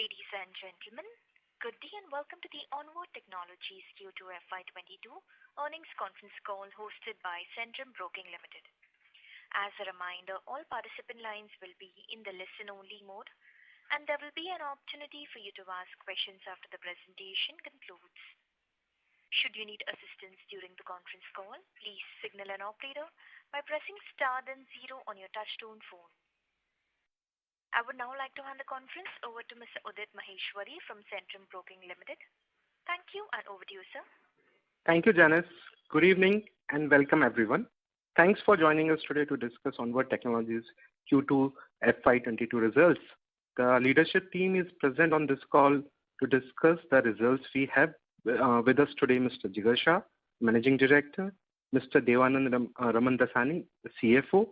Ladies and gentlemen, good day and welcome to the Onward Technologies Q2 FY22 earnings conference call hosted by Centrum Broking Limited. As a reminder, all participant lines will be in the listen-only mode, and there will be an opportunity for you to ask questions after the presentation concludes. Should you need assistance during the conference call, please signal an operator by pressing star then 0 on your touchtone phone. I would now like to hand the conference over to Mr. Udit Maheshwari from Centrum Broking Limited. Thank you, and over to you, sir. Thank you, Janice. Good evening and welcome everyone. Thanks for joining us today to discuss Onward Technologies Q2 FY22 results. The leadership team is present on this call to discuss the results. We have with us today Mr. Jigar Shah, Managing Director, Mr. Devanand Ramandasani, the CFO,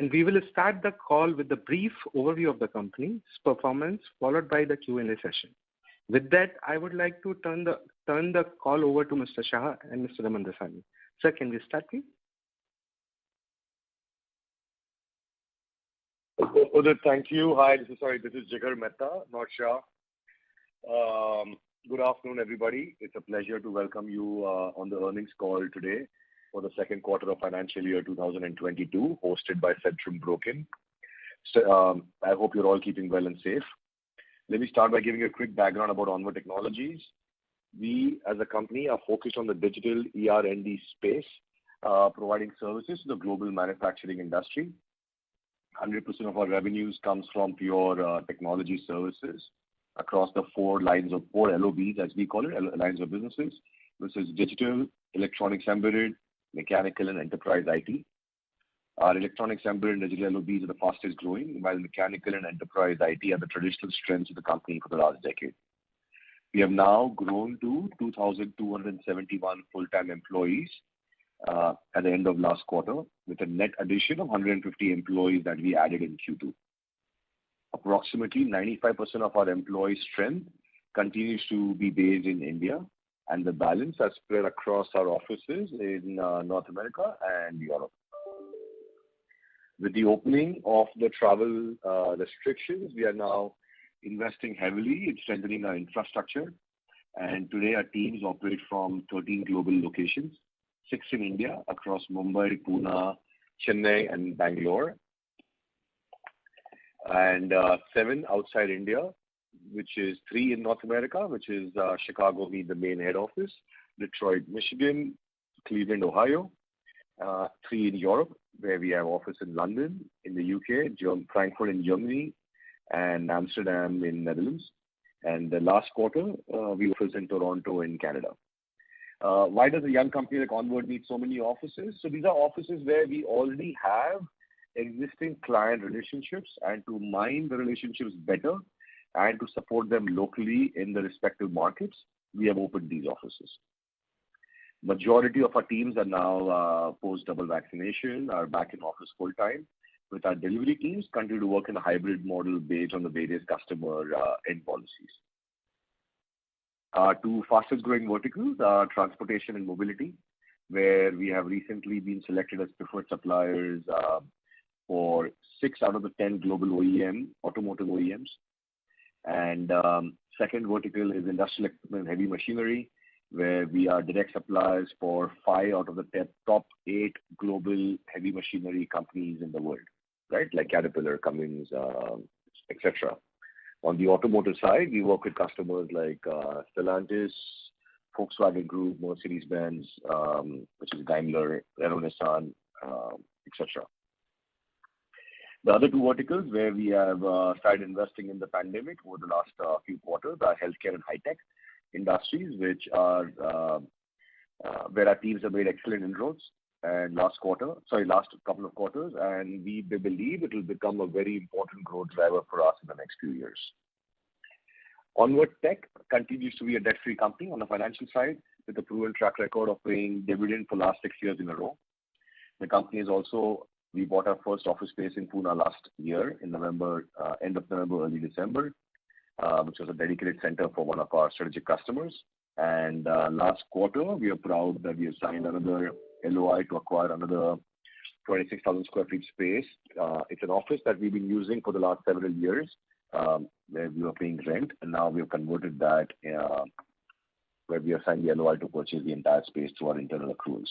and we will start the call with a brief overview of the company's performance, followed by the Q&A session. With that, I would like to turn the call over to Mr. Shah and Mr. Ramandasani. Sir, can we start, please? Udit, thank you. Hi, this is Jigar Mehta, not Shah. Good afternoon, everybody. It's a pleasure to welcome you on the earnings call today for the second quarter of financial year 2022, hosted by Centrum Broking. So, I hope you're all keeping well and safe. Let me start by giving you a quick background about Onward Technologies. We, as a company, are focused on the digital ER&D space, providing services to the global manufacturing industry. 100% of our revenues comes from pure technology services across the four LOBs, as we call it, lines of businesses. This is digital, electronics embedded, mechanical, and enterprise IT. Our electronics embedded and digital LOBs are the fastest growing, while mechanical and enterprise IT are the traditional strengths of the company for the last decade. We have now grown to 2,271 full-time employees at the end of last quarter, with a net addition of 150 employees that we added in Q2. Approximately 95% of our employee strength continues to be based in India, and the balance are spread across our offices in North America and Europe. With the opening of the travel restrictions, we are now investing heavily in strengthening our infrastructure, and today our teams operate from 13 global locations, 6 in India across Mumbai, Pune, Chennai, and Bangalore, and 7 outside India, which is 3 in North America, which is Chicago being the main head office, Detroit, Michigan, Cleveland, Ohio, 3 in Europe, where we have office in London, in the UK, Frankfurt in Germany, and Amsterdam in Netherlands. And the last quarter, we were in Toronto in Canada. Why does a young company like Onward need so many offices? So these are offices where we already have existing client relationships, and to mine the relationships better and to support them locally in the respective markets, we have opened these offices. Majority of our teams are now post-double vaccination, are back in office full-time, with our delivery teams continue to work in a hybrid model based on the various customer end policies. Our 2 fastest growing verticals are transportation and mobility, where we have recently been selected as preferred suppliers for 6 out of the 10 global automotive OEMs. And second vertical is industrial equipment and heavy machinery, where we are direct suppliers for 5 out of the top 8 global heavy machinery companies in the world, right? Like Caterpillar, Cummins, etc. On the automotive side, we work with customers like Stellantis, Volkswagen Group, Mercedes-Benz, which is Daimler, Renault, Nissan, etc. The other 2 verticals where we have started investing in the pandemic over the last few quarters are healthcare and high-tech industries, which are where our teams have made excellent inroads. And last couple of quarters, and we believe it will become a very important growth driver for us in the next few years. Onward Tech continues to be a debt-free company on the financial side, with a proven track record of paying dividend for last 6 years in a row. The company is also We bought our first office space in Pune last year in November, end of November, early December, which was a dedicated center for one of our strategic customers. And last quarter, we are proud that we have signed another LOI to acquire another 26,000 square feet space. It's an office that we've been using for the last several years where we were paying rent, and now we have converted that where we have signed the LOI to purchase the entire space through our internal accruals.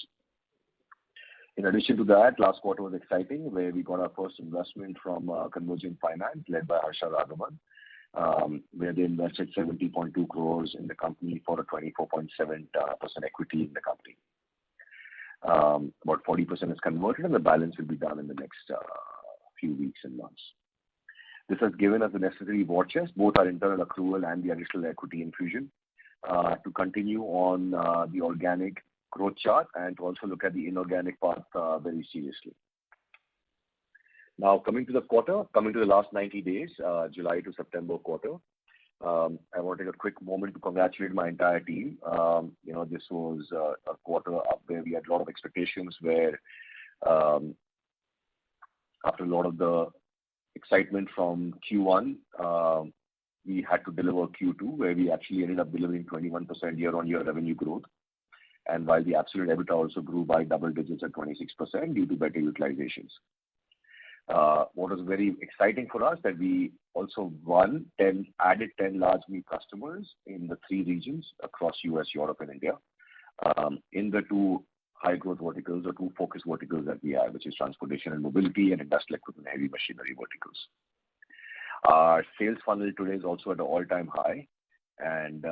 In addition to that, last quarter was exciting, where we got our first investment from Convergent Finance, led by Harsha Raghavan, where they invested 70.2 crores in the company for a 24.7% equity in the company. About 40% is converted, and the balance will be done in the next few weeks and months. This has given us the necessary war chest, both our internal accrual and the additional equity infusion, to continue on the organic growth chart and to also look at the inorganic path very seriously. Now, coming to the last 90 days, July to September quarter, I want to take a quick moment to congratulate my entire team. This was a quarter up where we had a lot of expectations, where after a lot of the excitement from Q1, we had to deliver Q2, where we actually ended up delivering 21% year-on-year revenue growth. And while the absolute EBITDA also grew by double digits at 26% due to better utilizations. What was very exciting for us that we also added 10 large new customers in the 3 regions across US, Europe, and India, in the 2 high growth verticals or 2 focus verticals that we have, which is transportation and mobility and industrial equipment and heavy machinery verticals. Our sales funnel today is also at an all-time high, and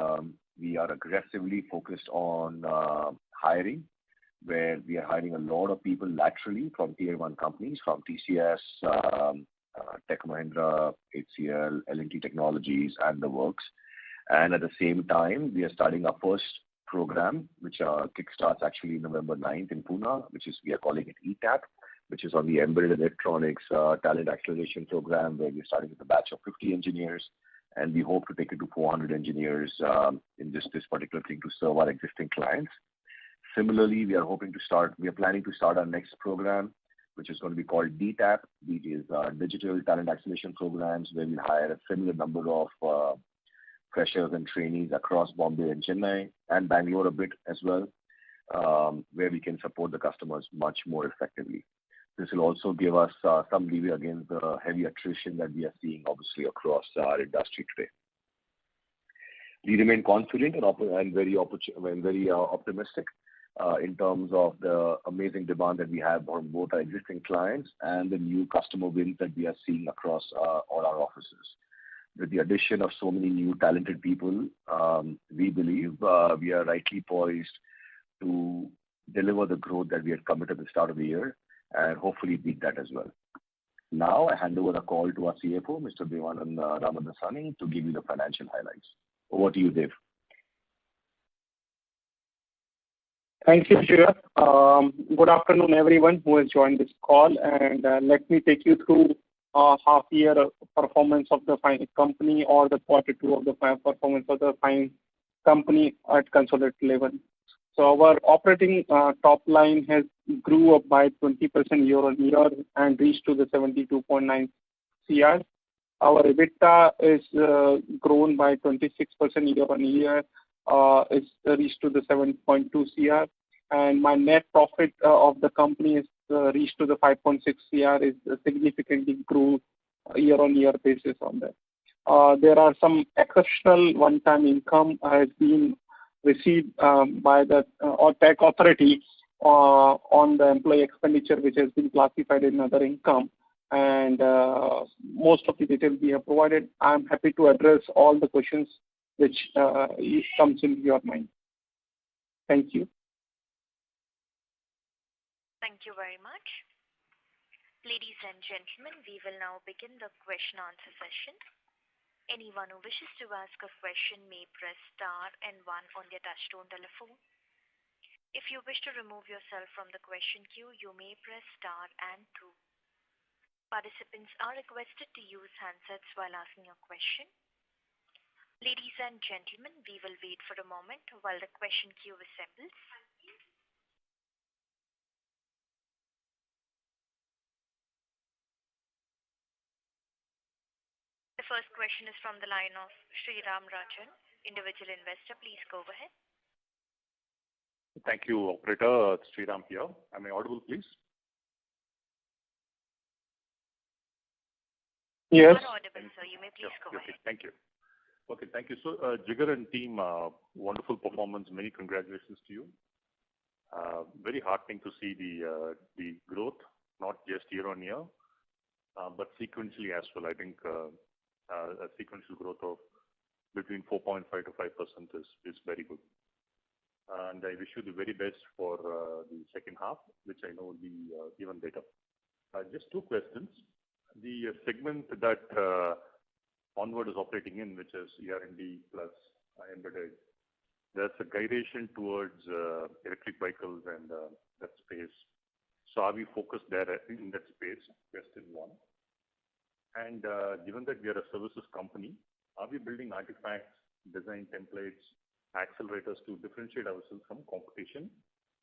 we are aggressively focused on hiring, where we are hiring a lot of people laterally from tier 1 companies, from TCS, Tech Mahindra, HCL, L&T Technologies, and the works. And at the same time, we are starting our first program, which kickstarts actually November 9th in Pune, we are calling it ETAP, which is on the Embedded Electronics Talent Acceleration Program, where we're starting with a batch of 50 engineers, and we hope to take it to 400 engineers in this particular thing to serve our existing clients. Similarly, we are planning to start our next program, which is going to be called DTAP. It is Digital Talent Acceleration Programs, where we hire a similar number of freshers and trainees across Bombay and Chennai and Bangalore a bit as well, where we can support the customers much more effectively. This will also give us some leeway against the heavy attrition that we are seeing, obviously, across our industry today. We remain confident and very optimistic in terms of the amazing demand that we have on both our existing clients and the new customer wins that we are seeing across all our offices. With the addition of so many new talented people, we believe we are rightly poised to deliver the growth that we had committed at the start of the year and hopefully beat that as well. Now, I hand over the call to our CFO, Mr. Devanand Ramadasani, to give you the financial highlights. Over to you, Dev. Thank you, Shiva. Good afternoon, everyone who has joined this call, and let me take you through half-year performance of the company or the quarter 2 of the performance of the company at consolidated level. So our operating top line has grew up by 20% year-on-year and reached to the 72.9 CR. Our EBITDA is grown by 26% year-on-year, is reached to the 7.2 CR, and my net profit of the company is reached to the 5.6 CR, is significantly grew year-on-year basis on that. There are some exceptional one-time income has been received by the tax authority on the employee expenditure, which has been classified in other income, and most of the details we have provided. I'm happy to address all the questions which comes into your mind. Thank you. Thank you very much. Ladies and gentlemen, we will now begin the question-answer session. Anyone who wishes to ask a question may press star and 1 on their touchtone telephone. If you wish to remove yourself from the question queue, you may press star and 2. Participants are requested to use handsets while asking a question. Ladies and gentlemen, we will wait for a moment while the question queue assembles. The first question is from the line of Sriram Rajan, individual investor. Please go ahead. Thank you, operator. Sriram here. Am I audible, please? Yes. You are audible, sir. You may please go ahead. Okay, thank you. Okay, thank you. So, Jigar and team, wonderful performance. Many congratulations to you. Very heartening to see the growth, not just year on year, but sequentially as well. I think a sequential growth of between 4.5 to 5% is very good. And I wish you the very best for the second half, which I know will be even better. Just two questions. The segment that Onward is operating in, which is ER&D plus embedded, there's a gyration towards electric vehicles and that space. So are we focused there in that space? Question one. And given that we are a services company, are we building artifacts, design templates, accelerators to differentiate ourselves from competition,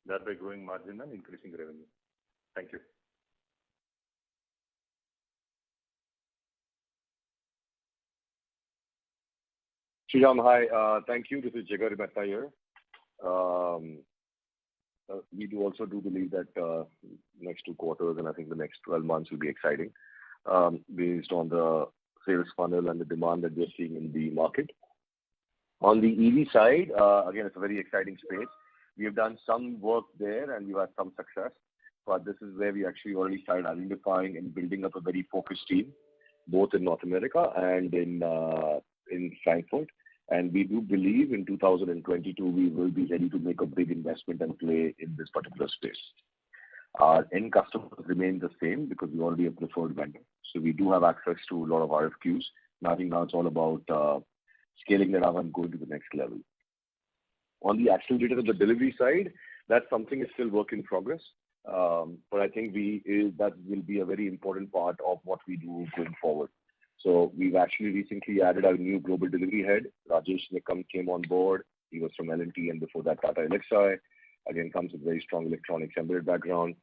thereby growing margin and increasing revenue? Thank you. Sriram, hi. Thank you. This is Jigar Mehta here. We also believe that next 2 quarters and I think the next 12 months will be exciting based on the sales funnel and the demand that we're seeing in the market. On the EV side, again, it's a very exciting space. We have done some work there and we've had some success, but this is where we actually already started identifying and building up a very focused team, both in North America and in Frankfurt. And we do believe in 2022 we will be ready to make a big investment and play in this particular space. Our end customers remain the same because we already have preferred vendor. So we do have access to a lot of RFQs. Now I think now it's all about scaling that up and going to the next level. On the accelerator of the delivery side, that's something is still work in progress. But I think that will be a very important part of what we do going forward. So we've actually recently added our new global delivery head. Rajesh Nikam came on board. He was from L&T and before that Tata Elxsi. Again, comes with very strong electronics embedded background.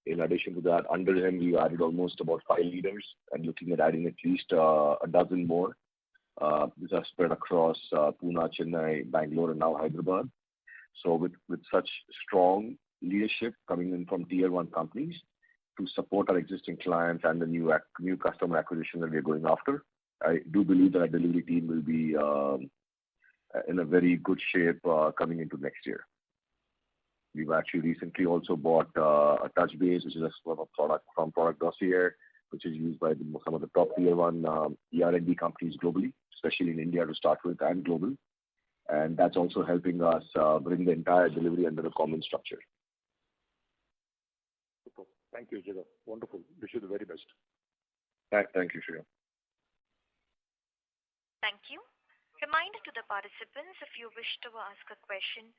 In addition to that, under him, we added almost about 5 leaders and looking at adding at least a dozen more. These are spread across Pune, Chennai, Bangalore, and now Hyderabad. So with such strong leadership coming in from tier 1 companies to support our existing clients and the new customer acquisition that we're going after, I do believe that our delivery team will be in a very good shape coming into next year. We've actually recently also bought a TouchBase, which is a sort of product from Product Dossier, which is used by some of the top tier 1 ER&D companies globally, especially in India to start with and global. And that's also helping us bring the entire delivery under a common structure. Super. Thank you, Jigar. Wonderful. Wish you the very best. Thank you, Sriram. Thank you. Reminder to the participants, if you wish to ask a question,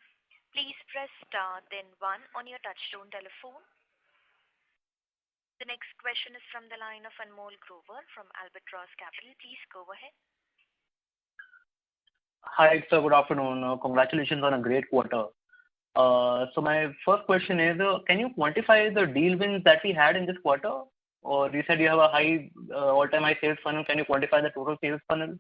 please press star then 1 on your touchtone telephone. The next question is from the line of Anmol Grover from Albatross Capital. Please go ahead. Hi, sir. Good afternoon. Congratulations on a great quarter. So my first question is, can you quantify the deal wins that we had in this quarter? Or you said you have a high, all-time high sales funnel. Can you quantify the total sales funnel?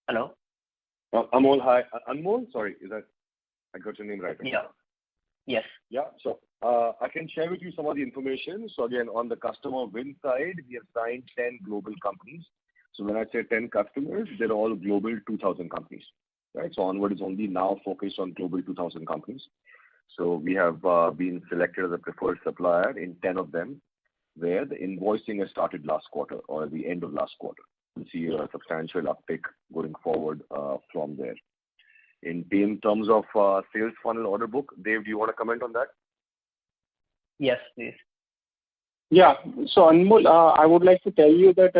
Hello? Anmol, hi. Anmol, sorry, I got your name right? Yeah. Yes. Yeah. So I can share with you some of the information. So again, on the customer win side, we have signed 10 global companies. So when I say 10 customers, they're all global 2,000 companies, right? So Onward is only now focused on global 2,000 companies. So we have been selected as a preferred supplier in 10 of them, where the invoicing has started last quarter or at the end of last quarter. We'll see a substantial uptick going forward from there. In terms of sales funnel order book, Dave, do you want to comment on that? Yes, please. Yeah. So Anmol, I would like to tell you that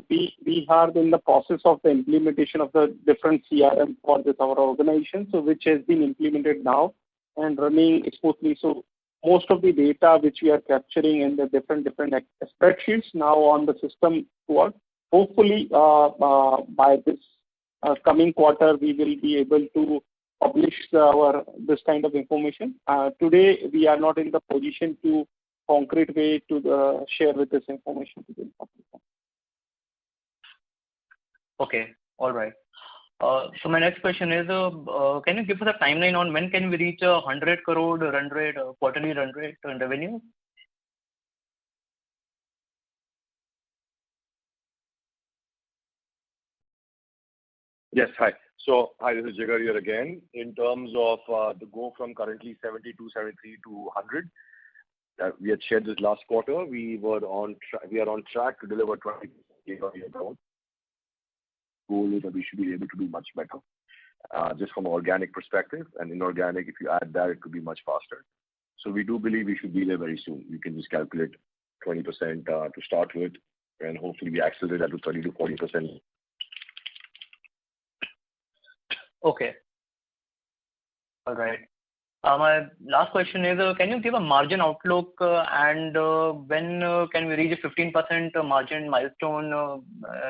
we are in the process of the implementation of the different CRM for our organization, so which has been implemented now and running smoothly. So most of the data which we are capturing in the different spreadsheets now on the system work. Hopefully, by this coming quarter, we will be able to publish this kind of information. Today, we are not in the position to concrete way to share with this information to the public. Okay. All right. So my next question is, can you give us a timeline on when can we reach 100 crore run rate, quarterly run rate on revenue? Yes, hi. So, hi, this is Jigar here again. In terms of the go from currently 72, 73 to 100, we had shared this last quarter. We are on track to deliver 20% year-on-year growth. Goal is that we should be able to do much better, just from an organic perspective, and inorganic, if you add that, it could be much faster. So we do believe we should be there very soon. You can just calculate 20% to start with, and hopefully we accelerate that to 30 to 40%. Okay. All right. My last question is, can you give a margin outlook, and when can we reach a 15% margin milestone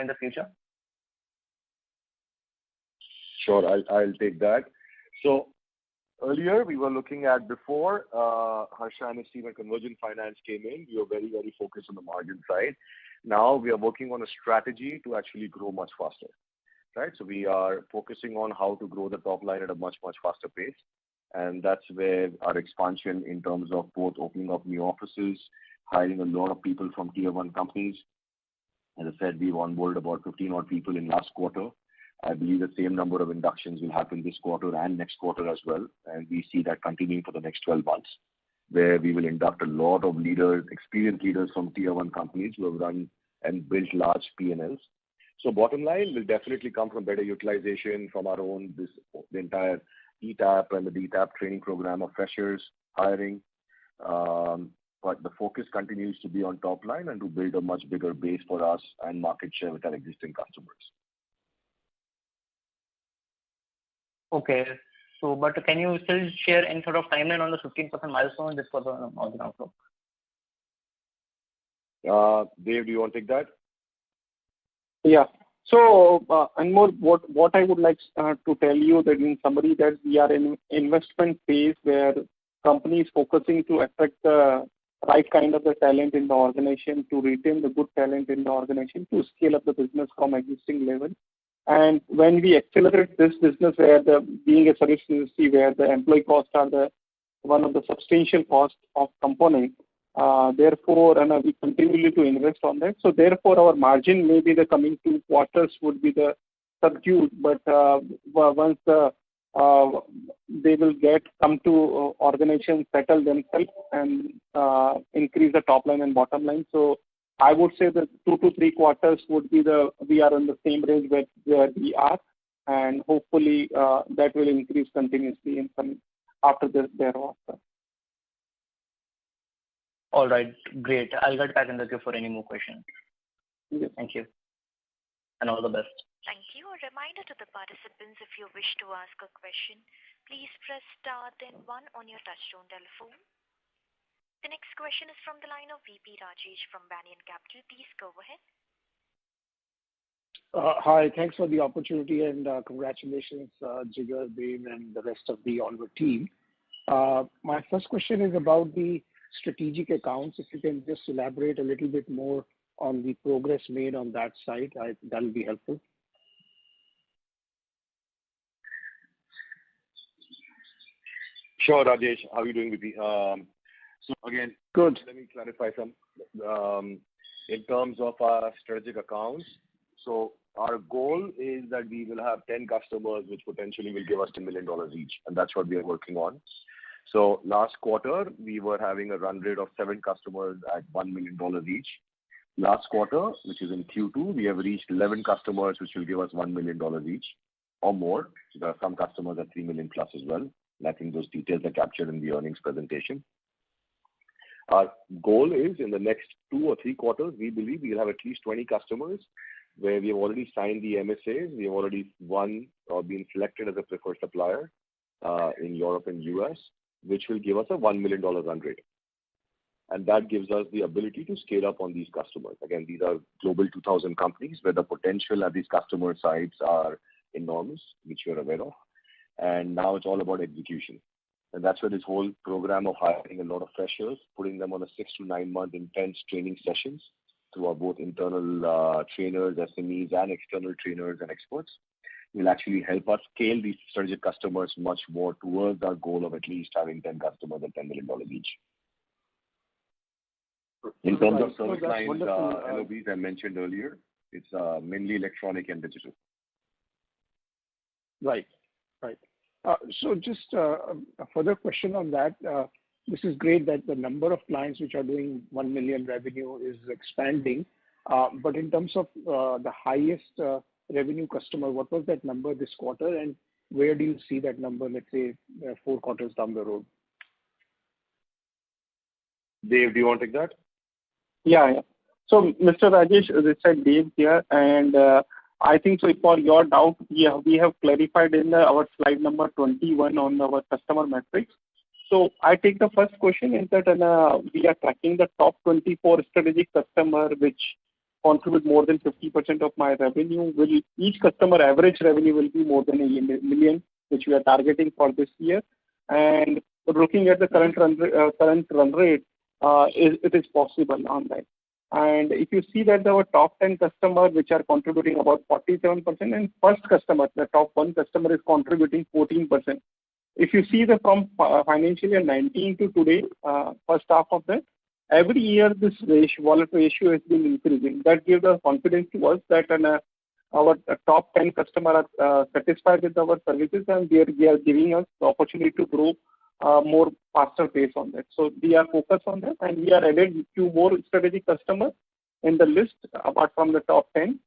in the future? Sure, I'll take that. So earlier we were looking at before Harsha and his team at Convergent Finance came in, we were very, very focused on the margin side. Now we are working on a strategy to actually grow much faster, right? So we are focusing on how to grow the top line at a much, much faster pace. And that's where our expansion in terms of both opening up new offices, hiring a lot of people from tier one companies. As I said, we've onboarded about 15 odd people in last quarter. I believe the same number of inductions will happen this quarter and next quarter as well. And we see that continuing for the next 12 months, where we will induct a lot of leaders, experienced leaders from tier one companies who have run and built large P&Ls. So bottom line will definitely come from better utilization from our own, the entire ETAP and the DTAP training program of freshers, hiring. But the focus continues to be on top line and to build a much bigger base for us and market share with our existing customers. Okay. So, but can you still share any sort of timeline on the 15% milestone just for the margin outlook? Dave, do you want to take that? Yeah. So, Anmol, what I would like to tell you that in summary that we are in investment phase where company is focusing to attract the right kind of the talent in the organization, to retain the good talent in the organization, to scale up the business from existing level. And when we accelerate this business, where being a service industry, where the employee costs are one of the substantial costs of component, therefore, and we continue to invest on that. So therefore, our margin maybe the coming 2 quarters would be the subdued, but once they will come to organization, settle themselves and increase the top line and bottom line. So I would say that 2 to 3 quarters would be we are in the same range where we are, and hopefully that will increase continuously in some after thereafter. All right, great. I'll get back in the queue for any more questions. Yes. Thank you, and all the best. Thank you. A reminder to the participants, if you wish to ask a question, please press star then 1 on your touchtone telephone. The next question is from the line of VP Rajesh from Banyan Capital. Please go ahead. Hi, thanks for the opportunity and congratulations, Jigar, Dave, and the rest of the Onward team. My first question is about the strategic accounts. If you can just elaborate a little bit more on the progress made on that side, that will be helpful. Sure, Rajesh. How are you doing, VP? So again, good. Let me clarify some. In terms of our strategic accounts, so our goal is that we will have 10 customers which potentially will give us $10 million each, and that's what we are working on. So last quarter, we were having a run rate of 7 customers at $1 million each. Last quarter, which is in Q2, we have reached 11 customers which will give us $1 million each or more. There are some customers at $3 million plus as well. And I think those details are captured in the earnings presentation. Our goal is in the next 2 or 3 quarters, we believe we'll have at least 20 customers where we have already signed the MSAs. We have already won or been selected as a preferred supplier in Europe and US, which will give us a $1 million run rate. And that gives us the ability to scale up on these customers. Again, these are global 2,000 companies where the potential at these customer sites are enormous, which you're aware of. And now it's all about execution. And that's where this whole program of hiring a lot of freshers, putting them on a 6 to 9 month intense training sessions through our both internal trainers, SMEs, and external trainers and experts. will actually help us scale these strategic customers much more towards our goal of at least having 10 customers at $10 million each. In terms of service lines, LOBs I mentioned earlier, it's mainly electronic and digital. Right. So just a further question on that. This is great that the number of clients which are doing 1 million revenue is expanding. But in terms of the highest revenue customer, what was that number this quarter, and where do you see that number, let's say, 4 quarters down the road? Dave, do you want to take that? Yeah. So, Mr. Rajesh, this is Dave here, and I think so for your doubt, we have clarified in our slide number 21 on our customer metrics. So I take the first question is that we are tracking the top 24 strategic customer which contribute more than 50% of my revenue. Each customer average revenue will be more than $1 million, which we are targeting for this year. And looking at the current run rate, it is possible on that. And if you see that our top 10 customers, which are contributing about 47%, and first customer, the top 1 customer is contributing 14%. If you see from financial year 19 to today, first half of that, every year this wallet ratio has been increasing. That gives us confidence to us that our top 10 customers are satisfied with our services, and they are giving us the opportunity to grow more faster pace on that. So we are focused on that, and we are added few more strategic customers in the list apart from the top 10.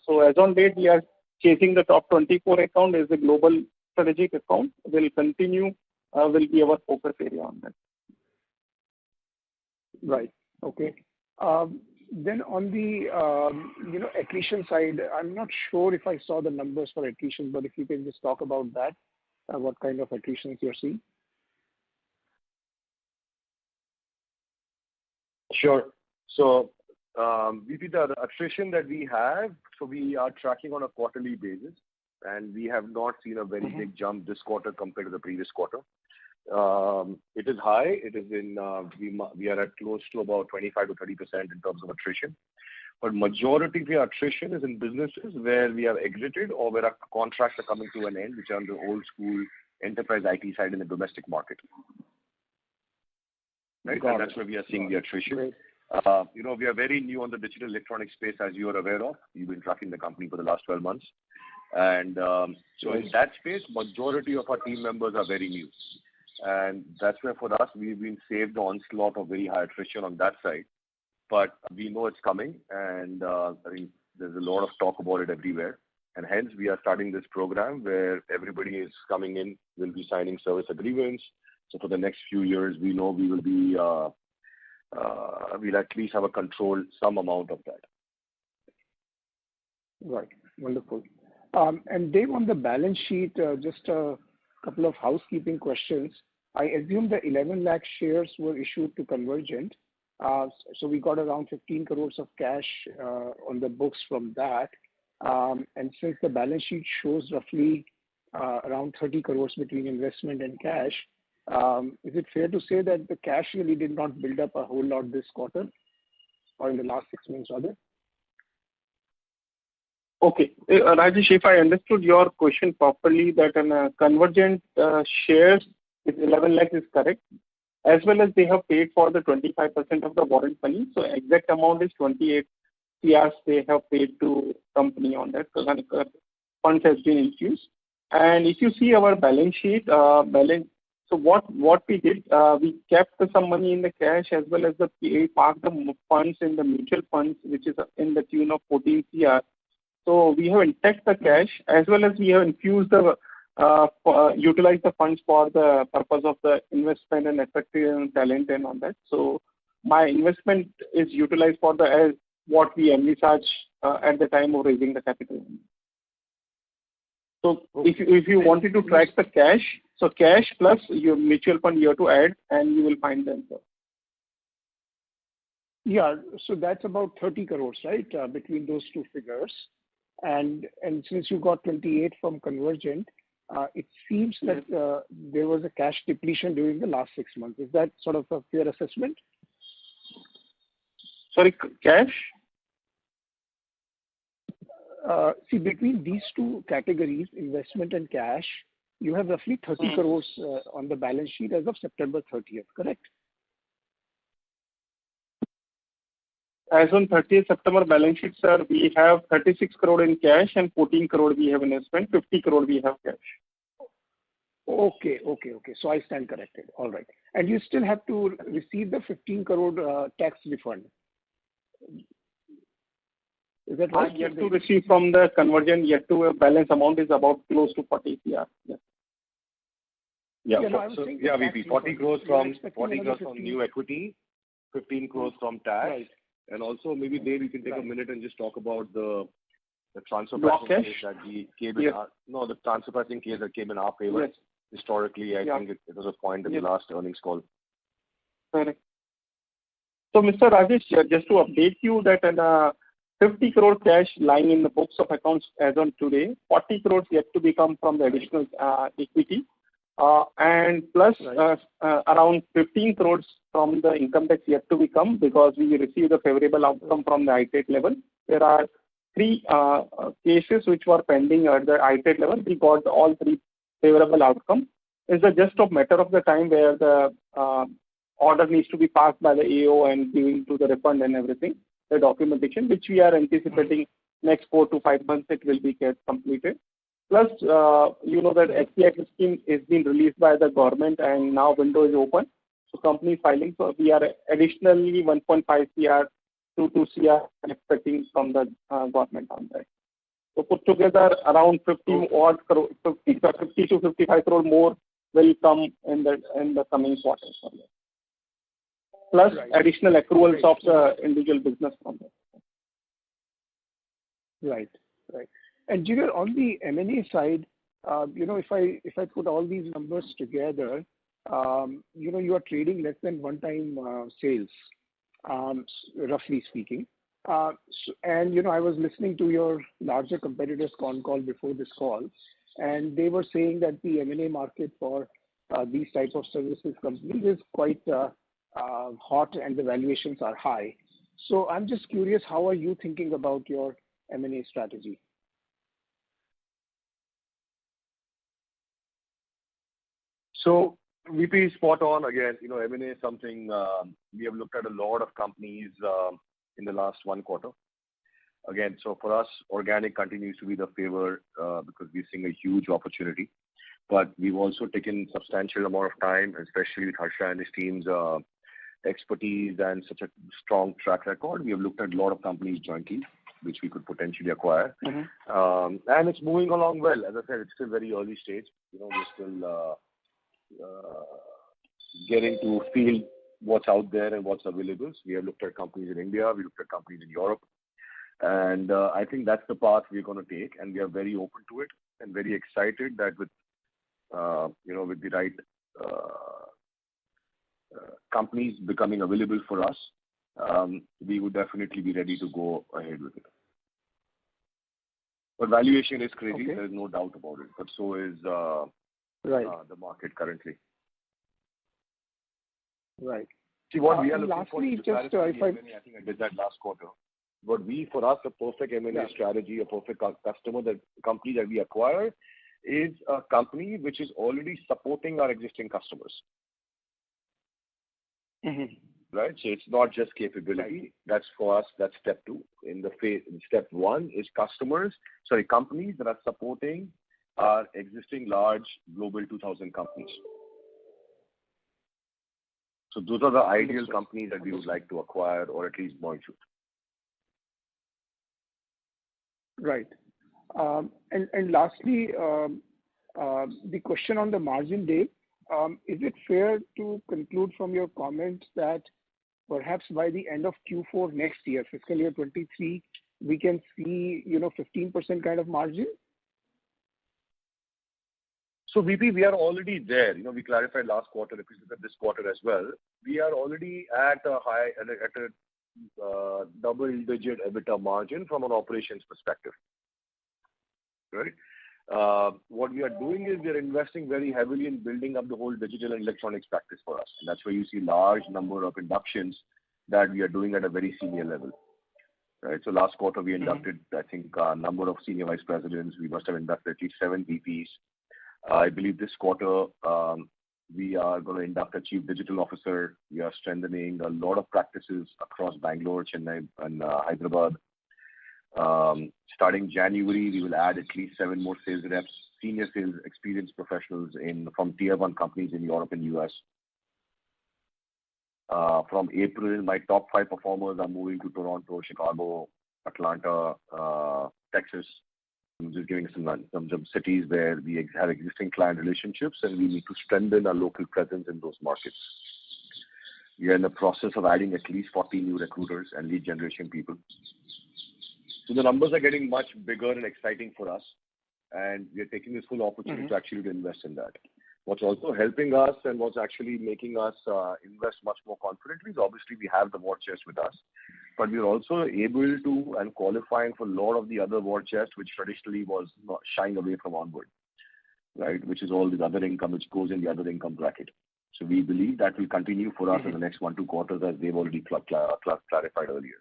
So as on date, we are chasing the top 24 account as a global strategic account. Will continue, will be our focus area on that. Right. Okay. Then on the attrition side, I'm not sure if I saw the numbers for attrition, but if you can just talk about that, what kind of attritions you're seeing? Sure. So we did the attrition that we have. So we are tracking on a quarterly basis, and we have not seen a very big jump this quarter compared to the previous quarter. It is high. It is in we are at close to about 25 to 30% in terms of attrition. But majority of the attrition is in businesses where we have exited or where our contracts are coming to an end, which are on the old school enterprise IT side in the domestic market. Right, and that's where we are seeing the attrition. We are very new on the digital electronic space, as you are aware of. You've been tracking the company for the last 12 months. And so in that space, majority of our team members are very new. And that's where for us, we've been saved the onslaught of very high attrition on that side. But we know it's coming, and I think there's a lot of talk about it everywhere. And hence, we are starting this program where everybody is coming in, will be signing service agreements. So for the next few years, we know we will be, we'll at least have a control, some amount of that. Right. Wonderful. And Dave, on the balance sheet, just a couple of housekeeping questions. I assume the 11 lakh shares were issued to Convergent. So we got around 15 crores of cash on the books from that. And since the balance sheet shows roughly around 30 crores between investment and cash, is it fair to say that the cash really did not build up a whole lot this quarter or in the last 6 months rather? Okay. Rajesh, if I understood your question properly, that Convergent shares with 11 lakh is correct, as well as they have paid for the 25% of the warrant money. So exact amount is 28 CRs they have paid to company on that. So funds has been infused. And if you see our balance sheet, so what we did, we kept some money in the cash as well as we parked the funds in the mutual funds, which is in the tune of 14 CR. So we have intact the cash as well as we have infused utilized the funds for the purpose of the investment and attracting talent and all that. So my investment is utilized for as what we envisage at the time of raising the capital. So if you wanted to track the cash, so cash plus your mutual fund you have to add, and you will find the answer. Yeah, so that's about 30 crores, right, between those two figures. And since you got 28 from Convergent, it seems that there was a cash depletion during the last 6 months. Is that sort of a fair assessment? Sorry, cash? See, between these two categories, investment and cash, you have roughly 30 crores on the balance sheet as of September 30th, correct? As on 30th September balance sheet, sir, we have 36 crore in cash and 14 crore we have investment, 50 crore we have cash. Okay. So I stand corrected. All right. And you still have to receive the 15 crore tax refund. Is that right? Yet to receive from the conversion, yet to balance amount is about close to 40 CR. Yeah. Yeah, VP, 40 crores from new equity, 15 crores from tax. Right. And also maybe Dave, you can take a minute and just talk about the transfer Block pricing cash? case that came in the transfer pricing case that came in our favor. Yes. Historically, I think it was a point in the last earnings call. Correct. So, Mr. Rajesh, just to update you that 50 crore cash lying in the books of accounts as on today, 40 crores yet to become from the additional equity, and plus around 15 crores from the income tax yet to become because we received a favorable outcome from the ITAT level. There are 3 cases which were pending at the ITAT level. We got all 3 favorable outcome. It's just a matter of the time where the order needs to be passed by the AO and giving to the refund and everything, the documentation, which we are anticipating next 4 to 5 months it will be get completed. Plus, that SPX scheme is being released by the government and now window is open. So company filing, so we are additionally 1.5 CR to 2 CR expecting from the government on that. So put together around 50 to 55 crore more will come in the coming quarters. Plus additional accruals of the individual business from that. Right. And Jigar, on the M&A side, if I put all these numbers together, you are trading less than 1 time sales, roughly speaking. And I was listening to your larger competitors' con call before this call, and they were saying that the M&A market for these type of services companies is quite hot and the valuations are high. So I'm just curious, how are you thinking about your M&A strategy? So VP is spot on again. M&A is something we have looked at a lot of companies in the last 1 quarter. Again, so for us, organic continues to be the favor because we're seeing a huge opportunity. But we've also taken substantial amount of time, especially with Harsha and his team's expertise and such a strong track record. We have looked at a lot of companies jointly, which we could potentially acquire. And it's moving along well. As I said, it's still very early stage. We're still getting to feel what's out there and what's available. So we have looked at companies in India, we looked at companies in Europe, and I think that's the path we're going to take, and we are very open to it and very excited that with the right companies becoming available for us, we would definitely be ready to go ahead with it. But valuation is crazy. Okay. There's no doubt about it. But so is the market currently. Right. See, what we are looking lastly, for just if I think I did that last quarter. But for us, a perfect M&A strategy, a perfect company that we acquire is a company which is already supporting our existing customers. Right? So it's not just capability. Right. That's for us, that's step 2. Step 1 is companies that are supporting our existing large global 2000 companies. So those are the ideal companies that we would like to acquire or at least merge with. Right. And lastly, the question on the margin, Dave, is it fair to conclude from your comments that perhaps by the end of Q4 next year, fiscal year 23, we can see 15% kind of margin? So VP, we are already there. We clarified last quarter, if you look at this quarter as well, we are already at a double-digit EBITDA margin from an operations perspective. Right? What we are doing is we are investing very heavily in building up the whole digital and electronics practice for us. And that's where you see large number of inductions that we are doing at a very senior level. right? So last quarter we inducted, I think, a number of senior vice presidents. We must have inducted at least 7 VPs. I believe this quarter we are going to induct a chief digital officer. We are strengthening a lot of practices across Bangalore, Chennai, and Hyderabad. Starting January, we will add at least 7 more sales reps, senior sales experienced professionals from tier 1 companies in Europe and US. From April, my top 5 performers are moving to Toronto, Chicago, Atlanta, Texas. I'm just giving some cities where we have existing client relationships and we need to strengthen our local presence in those markets. We are in the process of adding at least 40 new recruiters and lead generation people. So the numbers are getting much bigger and exciting for us, and we are taking this full opportunity to actually invest in that. What's also helping us and what's actually making us invest much more confidently is obviously we have the war chest with us, but we're also able to and qualifying for a lot of the other war chest which traditionally was not shying away from Onward, right? Which is all this other income which goes in the other income bracket. So we believe that will continue for us in the next 1-2 quarters as they've already clarified earlier.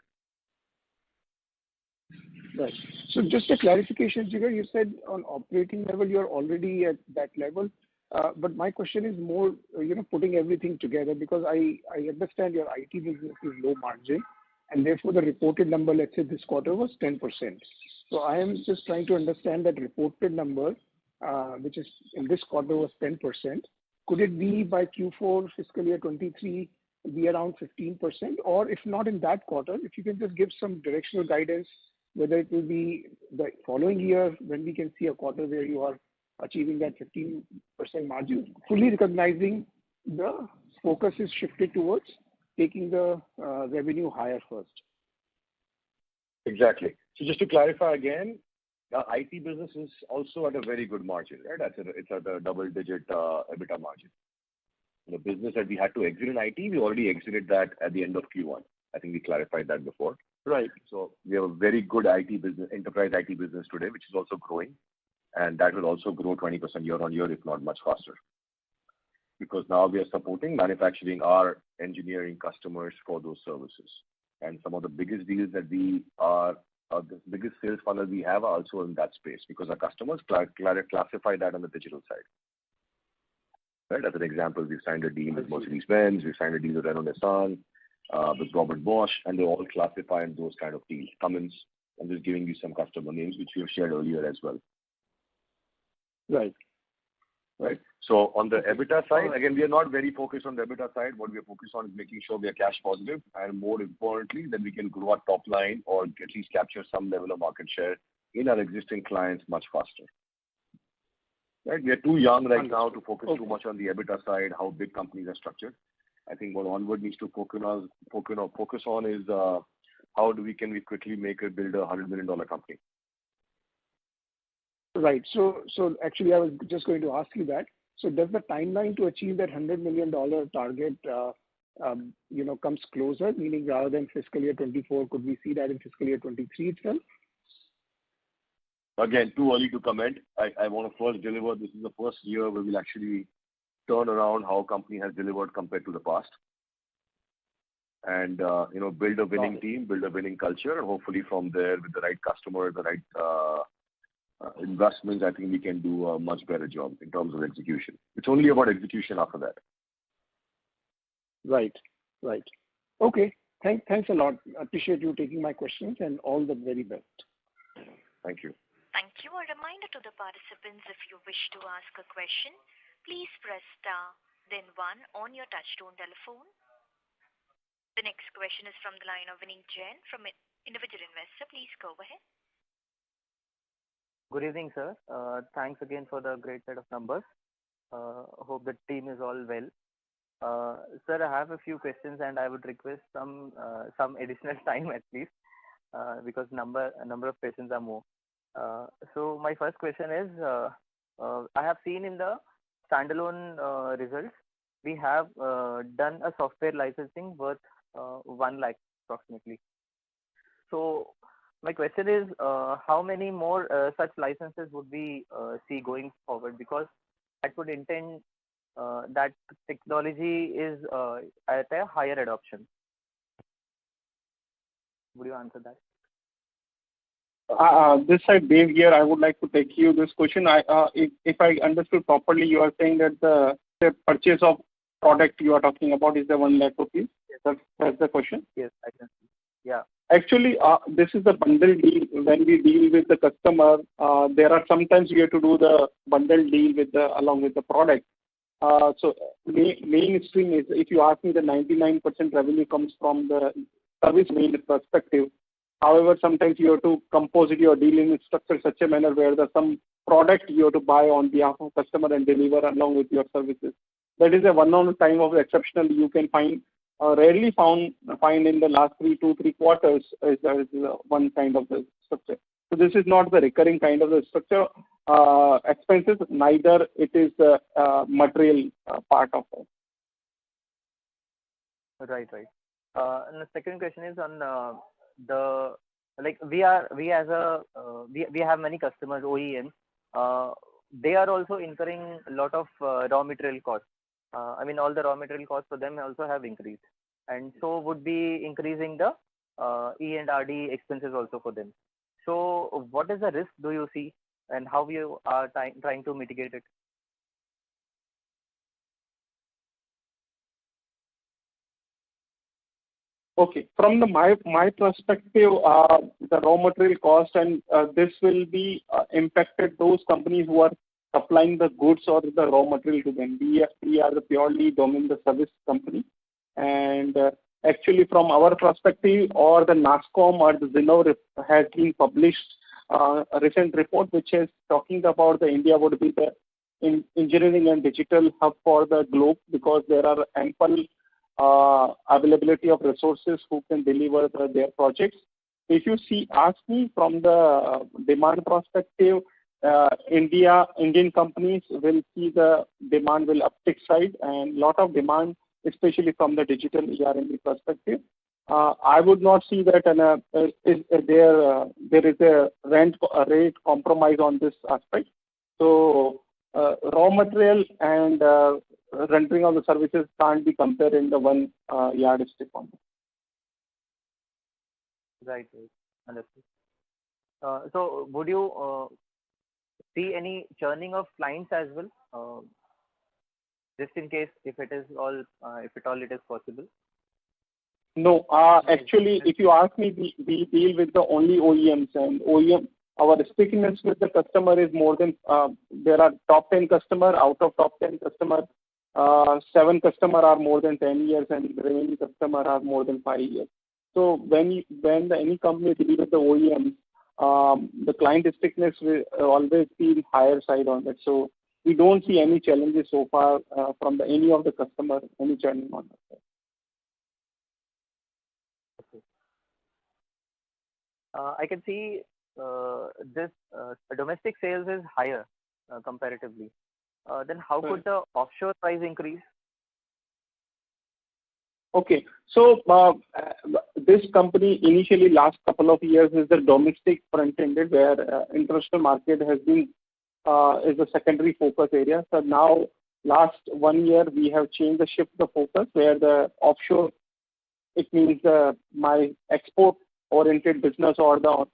Right. So just a clarification, Jigar, you said on operating level you're already at that level. But my question is more, putting everything together, because I understand your IT business is low margin and therefore the reported number, let's say this quarter was 10%. So I am just trying to understand that reported number, which is in this quarter was 10%. Could it be by Q4 fiscal year 23 be around 15%? Or if not in that quarter, if you can just give some directional guidance, whether it will be the following year when we can see a quarter where you are achieving that 15% margin, fully recognizing the focus is shifted towards taking the revenue higher first. Exactly. So just to clarify again, the IT business is also at a very good margin, right? It's at a double-digit EBITDA margin. The business that we had to exit in IT, we already exited that at the end of Q1. I think we clarified that before. Right. So we have a very good IT business, enterprise IT business today, which is also growing, and that will also grow 20% year on year, if not much faster. Because now we are supporting manufacturing our engineering customers for those services. And some of the biggest deals that we are, the biggest sales funnel we have are also in that space because our customers classify that on the digital side. Right? As an example, we've signed a deal with Mercedes-Benz, we've signed a deal with Renault Nissan, with Robert Bosch, and they all classify in those kind of deals. Cummins, I'm just giving you some customer names which we have shared earlier as well. Right. Right. So on the EBITDA side, again, we are not very focused on the EBITDA side. What we are focused on is making sure we are cash positive, and more importantly, that we can grow our top line or at least capture some level of market share in our existing clients much faster. Right? We are too young right now to focus too much on the EBITDA side, how big companies are structured. I think what Onward needs to focus on is how can we quickly build a $100 million company. Right. So actually, I was just going to ask you that. So does the timeline to achieve that $100 million target, comes closer? Meaning, rather than fiscal year 24, could we see that in fiscal year 23 itself? Again, too early to comment. I want to first deliver. This is the first year where we'll actually turn around how a company has delivered compared to the past, and build a winning team, build a winning culture, and hopefully from there, with the right customer, the right investments, I think we can do a much better job in terms of execution. It's only about execution after that. Right. Okay. Thanks a lot. I appreciate you taking my questions, and all the very best. Thank you. Thank you. A reminder to the participants, if you wish to ask a question, please press star, then 1 on your touchtone telephone. The next question is from the line of Vineet Jain from Individual Investor. Please go ahead. Good evening, sir. Thanks again for the great set of numbers. Hope the team is all well. Sir, I have a few questions and I would request some additional time at least, because number of questions are more. So my first question is, I have seen in the standalone results, we have done a software licensing worth 1 lakh approximately. So my question is, how many more such licenses would we see going forward? Because that would intend that technology is at a higher adoption. Would you answer that? This side, Dave here. I would like to take you this question. If I understood properly, you are saying that the purchase of product you are talking about is the 1 lakh rupees. That's the question. Yes, I can see. Yeah. Actually, this is the bundle deal. When we deal with the customer, there are sometimes we have to do the bundle deal with the along with the product. So mainstream is, if you ask me, the 99% revenue comes from the service main perspective. However, sometimes you have to compose it, your deal in structure such a manner where the some product you have to buy on behalf of customer and deliver along with your services. That is a one-on time of exceptional you can find, rarely find in the last 3 quarters is one kind of the structure. So this is not the recurring kind of the structure expenses, neither it is the material part of it. Right, right. And the second question is on the like we have many customers, OEMs. They are also incurring a lot of raw material costs. I mean, all the raw material costs for them also have increased, and so would be increasing the E and RD expenses also for them. So, what is the risk do you see, and how you are trying to mitigate it? Okay. From my perspective, the raw material cost and this will be impacted those companies who are supplying the goods or the raw material to them. We are the purely domain the service company, and actually from our perspective, or the NASSCOM or the Zinnov has been published a recent report which is talking about the India would be the engineering and digital hub for the globe, because there are ample availability of resources who can deliver their projects. If you ask me from the demand perspective, Indian companies will see the demand will uptick side and lot of demand, especially from the digital ER&D perspective. I would not see that there is a rate compromise on this aspect. So raw material and rendering of the services can't be compared in the one yardstick on it. Right, right. Understood. So, would you see any churning of clients as well, just in case if it is all, if at all it is possible? No, actually, if you ask me, we deal with the only OEMs, and OEM, our stickiness with the customer is more than, there are top 10 customer, out of top 10 customer, 7 customer are more than 10 years and the remaining customer are more than 5 years. So when any company deal with the OEM, the client stickiness will always be higher side on that. So we don't see any challenges so far from any of the customer, any churning on that. Okay. I can see this domestic sales is higher comparatively. Then how could the offshore price increase? Okay. So this company initially last couple of years is the domestic front-ended, where international market has been is a secondary focus area. So now last 1 year we have changed the shift the focus, where the offshore, it means my export oriented business or the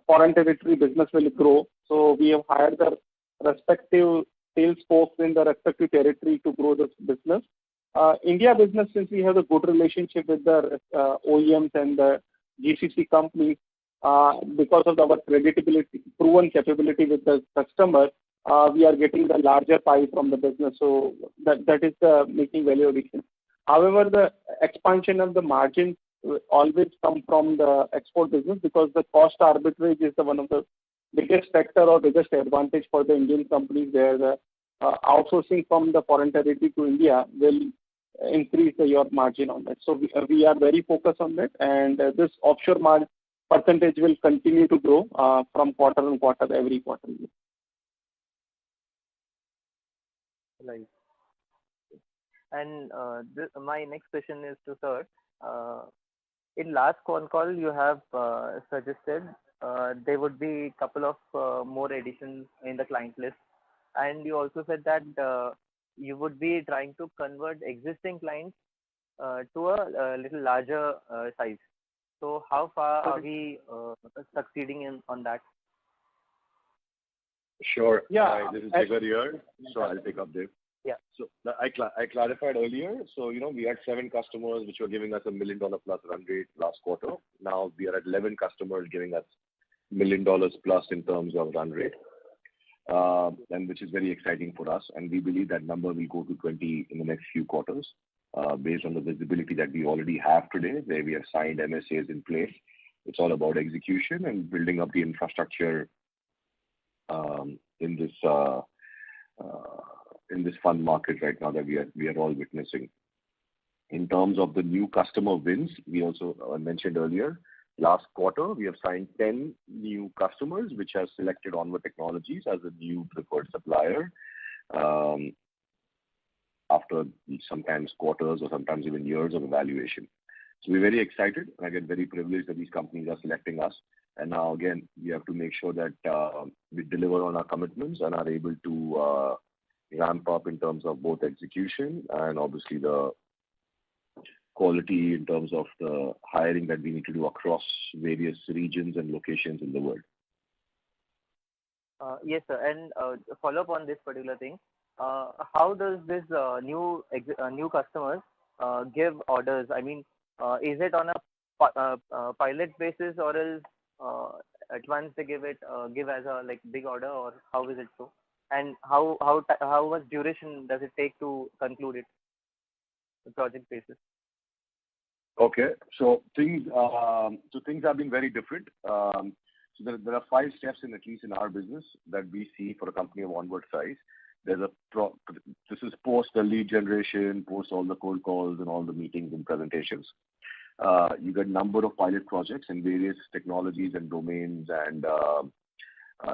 foreign territory business will grow. So we have hired the respective sales folks in the respective territory to grow this business. India business, since we have a good relationship with the OEMs and the GCC companies, because of our credibility, proven capability with the customer, we are getting the larger pie from the business. So that is the making value addition. However, the expansion of the margins will always come from the export business, because the cost arbitrage is the one of the biggest factor or biggest advantage for the Indian companies, where the outsourcing from the foreign territory to India will increase your margin on that. So we are very focused on that, and this offshore margin percentage will continue to grow from quarter on quarter, every quarter. Right. And my next question is to sir. In last call, you have suggested there would be couple of more additions in the client list, and you also said that you would be trying to convert existing clients to a little larger size. So how far are we succeeding on that? Sure. Yeah. Hi, this is Jigar here, so I'll pick up there. Yeah. So I clarified earlier. So, we had 7 customers which were giving us $1 million plus run rate last quarter. Now we are at 11 customers giving us $1 million plus in terms of run rate, and which is very exciting for us. And we believe that number will go to 20 in the next few quarters, based on the visibility that we already have today, where we have signed MSAs in place. It's all about execution and building up the infrastructure in this fun market right now that we are all witnessing. In terms of the new customer wins, we also mentioned earlier, last quarter, we have signed 10 new customers, which have selected Onward Technologies as a new preferred supplier, after sometimes quarters or sometimes even years of evaluation. So we're very excited, and I get very privileged that these companies are selecting us. And now, again, we have to make sure that we deliver on our commitments and are able to ramp up in terms of both execution and obviously the quality in terms of the hiring that we need to do across various regions and locations in the world. Yes, sir. And follow up on this particular thing. How does this new customers give orders? I mean, is it on a pilot basis, or is at once they give as a big order, or how is it so? And how much duration does it take to conclude it, the project basis? Okay, so things have been very different. So there are 5 steps at least in our business that we see for a company of Onward size. This is post the lead generation, post all the cold calls and all the meetings and presentations. You get a number of pilot projects in various technologies and domains and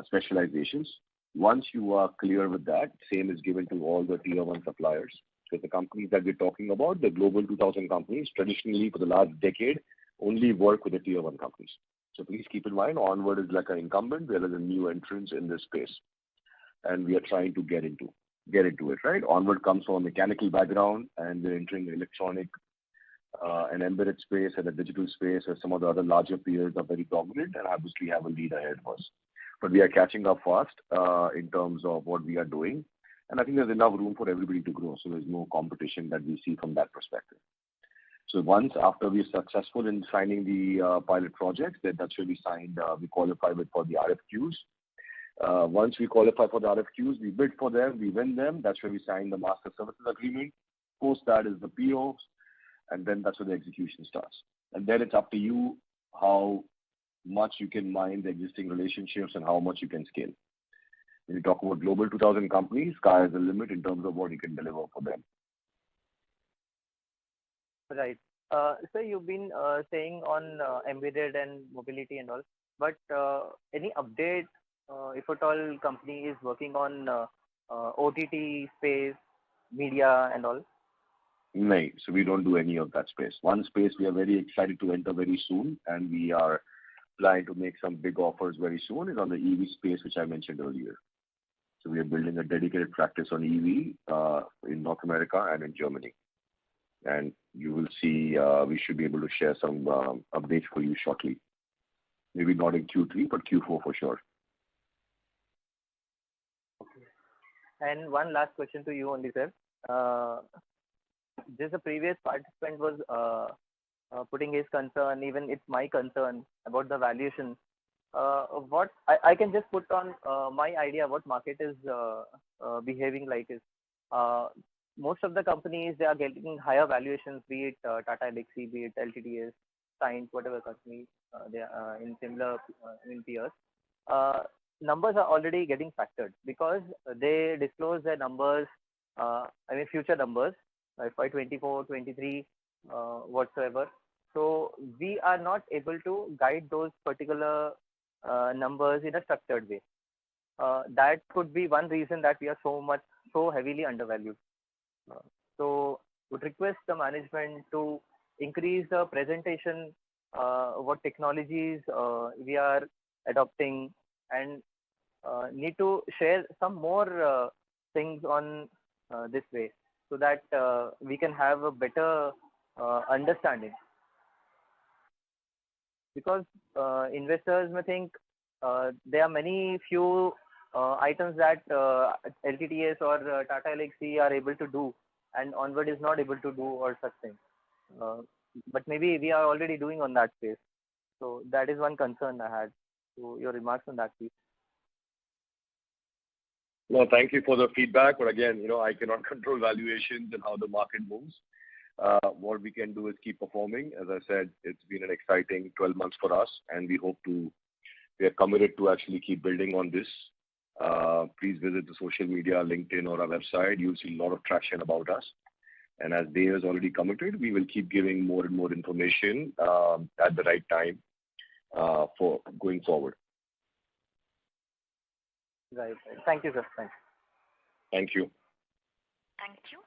specializations. Once you are clear with that, same is given to all the tier 1 suppliers. So the companies that we're talking about, the global 2000 companies, traditionally for the last decade, only work with the tier 1 companies. So please keep in mind, Onward is like an incumbent, there is a new entrance in this space, and we are trying to get into it, right? Onward comes from a mechanical background, and we're entering the electronic and embedded space and the digital space, where some of the other larger peers are very dominant and obviously have a lead ahead of us. But we are catching up fast in terms of what we are doing, and I think there's enough room for everybody to grow, so there's no competition that we see from that perspective. So once after we're successful in signing the pilot projects, then that's where we qualify for the RFQs. Once we qualify for the RFQs, we bid for them, we win them, that's where we sign the master services agreement. Post that is the POs, and then that's where the execution starts. And then it's up to you how much you can mine the existing relationships and how much you can scale. When you talk about global 2000 companies, sky is the limit in terms of what you can deliver for them. Right. So you've been saying on embedded and mobility and all, but any update if at all company is working on OTT space, media and all? No, so we don't do any of that space. One space we are very excited to enter very soon, and we are planning to make some big offers very soon, is on the EV space, which I mentioned earlier. So we are building a dedicated practice on EV in North America and in Germany. And you will see, we should be able to share some updates for you shortly. Maybe not in Q3, but Q4 for sure. Okay. And one last question to you only, sir. Just a previous participant was putting his concern, even it's my concern about the valuation. What I can just put on my idea what market is behaving like is most of the companies, they are getting higher valuations, be it Tata Elxsi, be it LTTS, Cyient, whatever company they are in similar in peers. Numbers are already getting factored because they disclose their numbers, future numbers, FY24, 23, whatsoever. So we are not able to guide those particular numbers in a structured way. That could be one reason that we are so heavily undervalued. So would request the management to increase the presentation, what technologies we are adopting, and need to share some more things on this way so that we can have a better understanding. Because investors may think there are many few items that LTTS or Tata Elxsi are able to do, and Onward is not able to do or such things. But maybe we are already doing on that space. So that is one concern I had. So your remarks on that, please. Well, thank you for the feedback. But again, I cannot control valuations and how the market moves. What we can do is keep performing. As I said, it's been an exciting 12 months for us, and we are committed to actually keep building on this. Please visit the social media, LinkedIn or our website. You'll see a lot of traction about us. And as Dave has already committed, we will keep giving more and more information at the right time for going forward. Right. Thank you, sir. Thanks. Thank you. Thank you.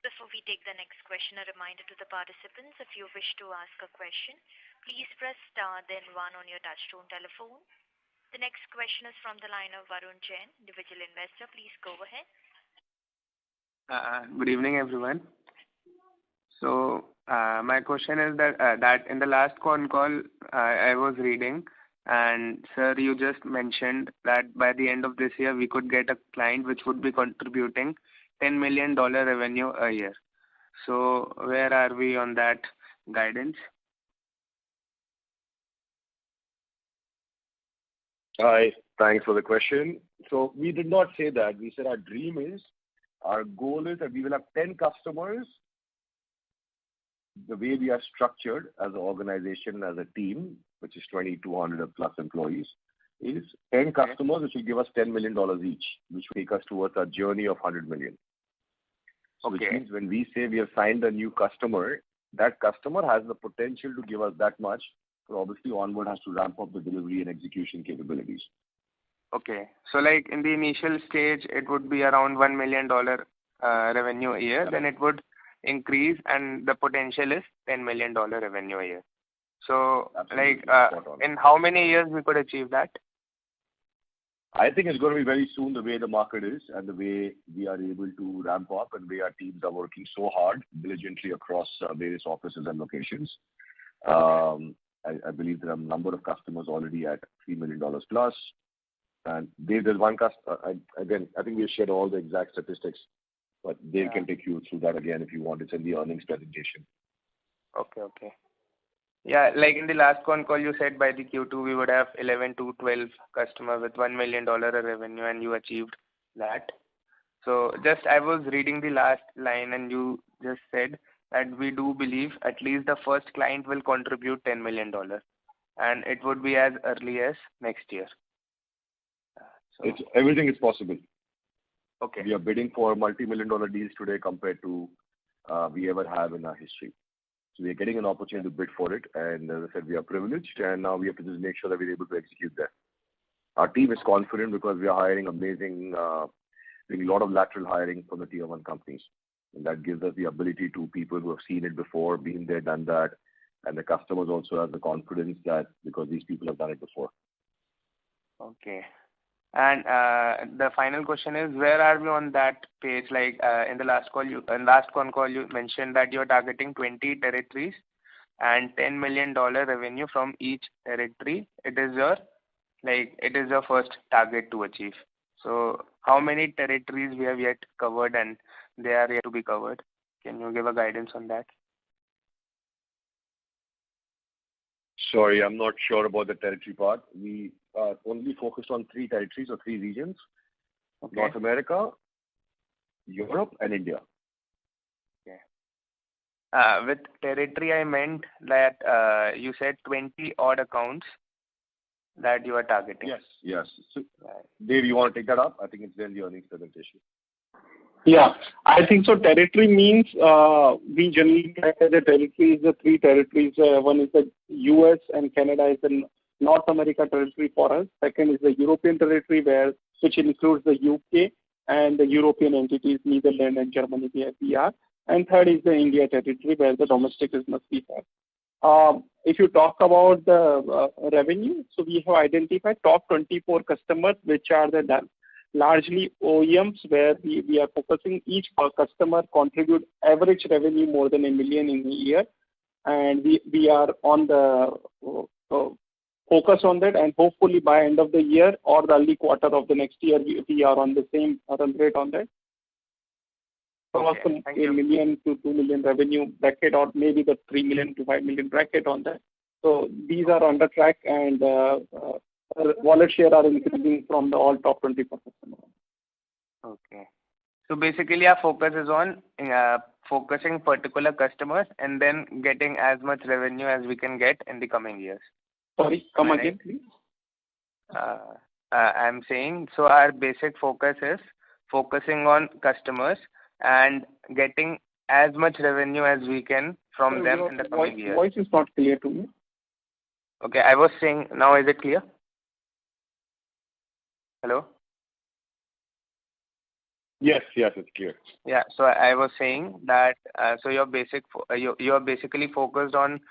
Before we take the next question, a reminder to the participants, if you wish to ask a question, please press star then 1 on your touchtone telephone. The next question is from the line of Varun Jain, individual investor. Please go ahead. Good evening, everyone. So my question is that in the last con call I was reading, and sir, you just mentioned that by the end of this year we could get a client which would be contributing $10 million revenue a year. So where are we on that guidance? Hi, thanks for the question. So we did not say that. We said our goal is that we will have 10 customers. The way we are structured as an organization, as a team, which is 2,200 plus employees, is 10 customers which will give us $10 million each, which will take us towards our journey of 100 million. So which means when we say we have signed a new customer, that customer has the potential to give us that much, but obviously Onward has to ramp up the delivery and execution capabilities. Okay. So like in the initial stage, it would be around $1 million revenue a year. Then it would increase, and the potential is $10 million revenue a year. So Absolutely. In how many years we could achieve that? I think it's going to be very soon, the way the market is and the way we are able to ramp up and the way our teams are working so hard, diligently across various offices and locations. I believe there are a number of customers already at $3 million plus. And there's one customer, again, I think we have shared all the exact statistics, but Dave can take you through that again if you want. It's in the earnings presentation. Okay. Yeah, like in the last con call, you said by the Q2 we would have 11 to 12 customers with $1 million revenue, and you achieved that. So just I was reading the last line, and you just said that we do believe at least the first client will contribute $10 million, and it would be as early as next year. So everything is possible. Okay. We are bidding for multi-million-dollar deals today compared to we ever have in our history. So we are getting an opportunity to bid for it, and as I said, we are privileged, and now we have to just make sure that we're able to execute that. Our team is confident because we are hiring doing a lot of lateral hiring from the tier 1 companies, and that gives us the ability to people who have seen it before, been there, done that, and the customers also have the confidence that because these people have done it before. Okay. And the final question is, where are we on that page? Like in the last con call, you mentioned that you're targeting 20 territories and $10 million revenue from each territory. It is your first target to achieve. So how many territories we have yet covered and they are yet to be covered? Can you give a guidance on that? Sorry, I'm not sure about the territory part. We are only focused on 3 territories or 3 regions. Okay. North America, Europe, and India. Okay. With territory, I meant that you said 20 odd accounts that you are targeting. Yes. So, Dave, you want to take that up? I think it's there in the earnings presentation. Yeah, I think so. Territory means we generally categorize the territories, the 3 territories. One is the US and Canada is the North America territory for us. Second is the European territory, which includes the UK and the European entities, Netherlands and Germany, we are. And third is the India territory, where the domestic business we have. If you talk about the revenue, so we have identified top 24 customers, which are the largely OEMs, where we are focusing each customer contribute average revenue more than $1 million in a year. and we are on the focus on that, and hopefully by end of the year or the early quarter of the next year, we are on the same run rate on that. Across the $1 million to $2 million revenue bracket, or maybe the $3 million to $5 million bracket on that. So these are on the track, and wallet share are increasing from the all top 24 customers. Okay. So basically, our focus is on focusing particular customers and then getting as much revenue as we can get in the coming years. Sorry, come again, please. I'm saying, so our basic focus is focusing on customers and getting as much revenue as we can from them in the coming years. Voice is not clear to me. Okay, I was saying, now is it clear? Hello? Yes, it's clear. Yeah, so I was saying that so you're basically focused on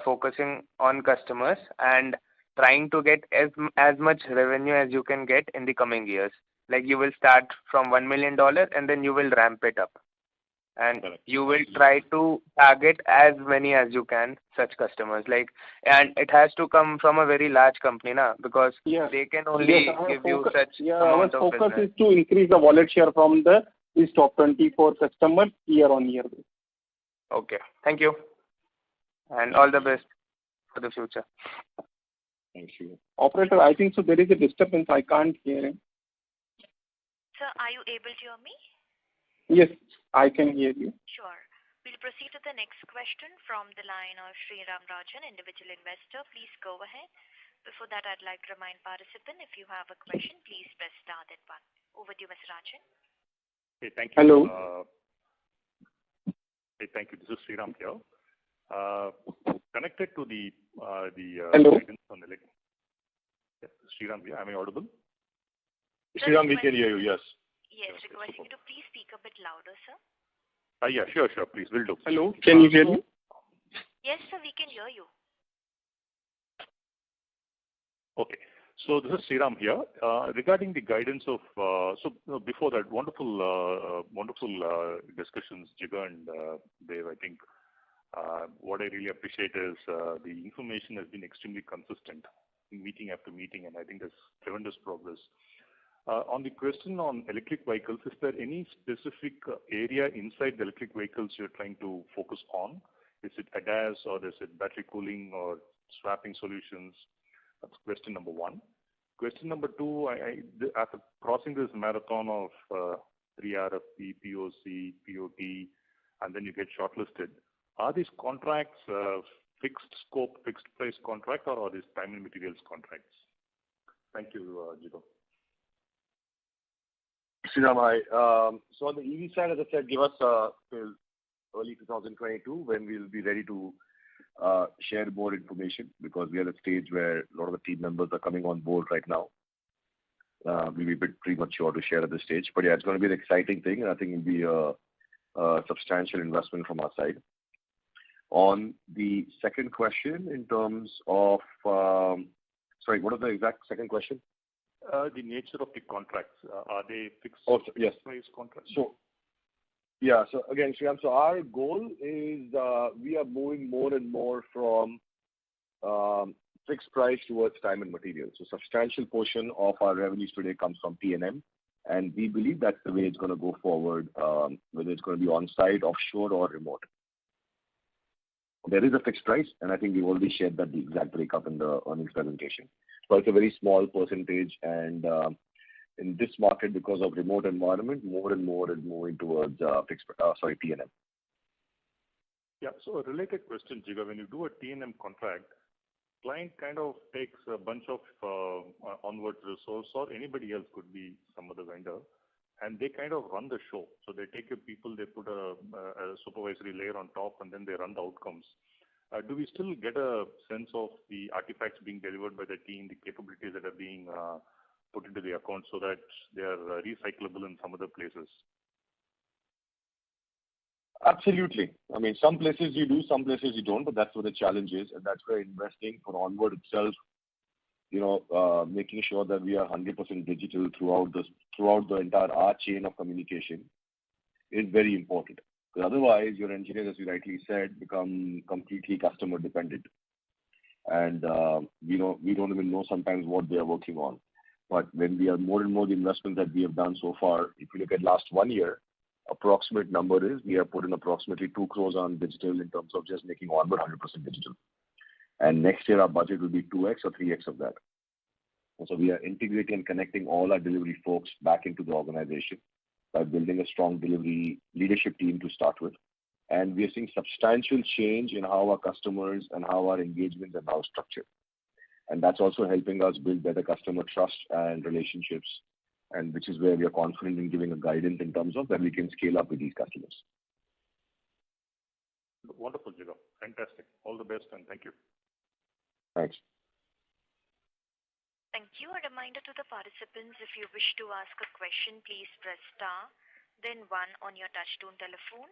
focusing on customers and trying to get as much revenue as you can get in the coming years. Like you will start from $1 million and then you will ramp it up, and you will try to target as many as you can such customers. Like, and it has to come from a very large company, na, because they can only give you such amount of business. Our focus is to increase the wallet share from these top 24 customers year on year. Okay, thank you, and all the best for the future. Thank you. Operator, I think so there is a disturbance. I can't hear him. Sir, are you able to hear me? Yes, I can hear you. Sure. We'll proceed to the next question from the line of Sriram Rajan, individual investor. Please go ahead. Before that, I'd like to remind participants, if you have a question, please press star then one. Over to you, Mr. Rajan. Hey, thank you. Hello. Hey, thank you. This is Sriram here. Connected to the Hello. guidance on Sriram here. Am I audible? Sriram, we can hear you. Yes. Yes, requesting you to please speak a bit louder, sir. Yeah, sure. Please, will do. Hello, can you hear me? Yes, sir, we can hear you. Okay. So this is Sriram here. Regarding the guidance of, before that, wonderful discussions, Jigar and Dev. I think what I really appreciate is the information has been extremely consistent in meeting after meeting, and I think there's tremendous progress. On the question on electric vehicles, is there any specific area inside the electric vehicles you're trying to focus on? Is it ADAS, or is it battery cooling or swapping solutions? That's question number one. Question number two, after crossing this marathon of pre-RFP, POC, POT, and then you get shortlisted, are these contracts fixed scope, fixed price contract, or are these time and materials contracts? Thank you, Jigar. Sriram, so on the EV side, as I said, give us till early 2022 when we'll be ready to share more information, because we are at a stage where a lot of the team members are coming on board right now. We'll be a bit premature to share at this stage, but yeah, it's going to be an exciting thing, and I think it'll be a substantial investment from our side. On the second question, in terms of, sorry, what is the exact second question? The nature of the contracts, are they fixed price contracts? So again, Sriram, so our goal is we are moving more and more from fixed price towards time and material. So substantial portion of our revenues today comes from T&M, and we believe that's the way it's going to go forward, whether it's going to be on-site, offshore, or remote. There is a fixed price, and I think we've already shared that the exact breakup in the earnings presentation. But it's a very small percentage, and in this market, because of remote environment, more and more is moving towards T&M. Yeah, so a related question, Jigar, when you do a T&M contract, client kind of takes a bunch of onward resource, or anybody else, could be some other vendor, and they kind of run the show. So they take your people, they put a supervisory layer on top, and then they run the outcomes. Do we still get a sense of the artifacts being delivered by the team, the capabilities that are being put into the account, so that they are recyclable in some other places? Absolutely. I mean, some places you do, some places you don't, but that's where the challenge is, and that's where investing for onward itself, making sure that we are 100% digital throughout the entire chain of communication is very important. Because otherwise, your engineers, as you rightly said, become completely customer dependent. And we don't even know sometimes what they are working on. But when we are more and more the investments that we have done so far, if you look at last 1 year, approximate number is we have put in approximately 2 crores on digital in terms of just making Onward 100% digital. And next year our budget will be 2x or 3x of that. And so we are integrating and connecting all our delivery folks back into the organization by building a strong delivery leadership team to start with. And we are seeing substantial change in how our customers and how our engagements are now structured. And that's also helping us build better customer trust and relationships, and which is where we are confident in giving a guidance in terms of when we can scale up with these customers. Wonderful, Jigar. Fantastic. All the best and thank you. Thanks. Thank you. A reminder to the participants, if you wish to ask a question, please press star, then 1 on your touchtone telephone.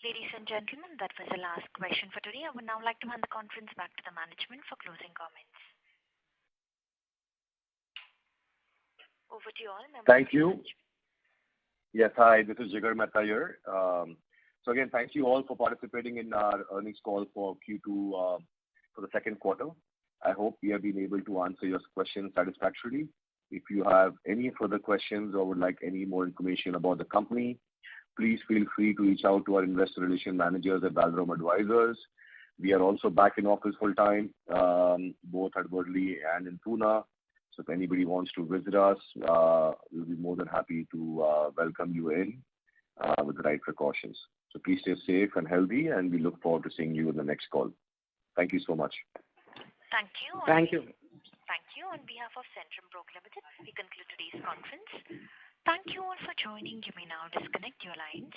Ladies and gentlemen, that was the last question for today. I would now like to hand the conference back to the management for closing comments. Over to you all. Thank you. Yes, hi, this is Jigar Mehta here. So again, thank you all for participating in our earnings call for Q2 for the second quarter. I hope we have been able to answer your questions satisfactorily. If you have any further questions or would like any more information about the company, please feel free to reach out to our investor relation managers at Valorem Advisors. We are also back in office full time, both at Worli and in Pune. So if anybody wants to visit us, we'll be more than happy to welcome you in with the right precautions. So please stay safe and healthy, and we look forward to seeing you in the next call. Thank you so much. Thank you. Thank you. Thank you. On behalf of Centrum Broke Limited, we conclude today's conference. Thank you all for joining. You may now disconnect your lines.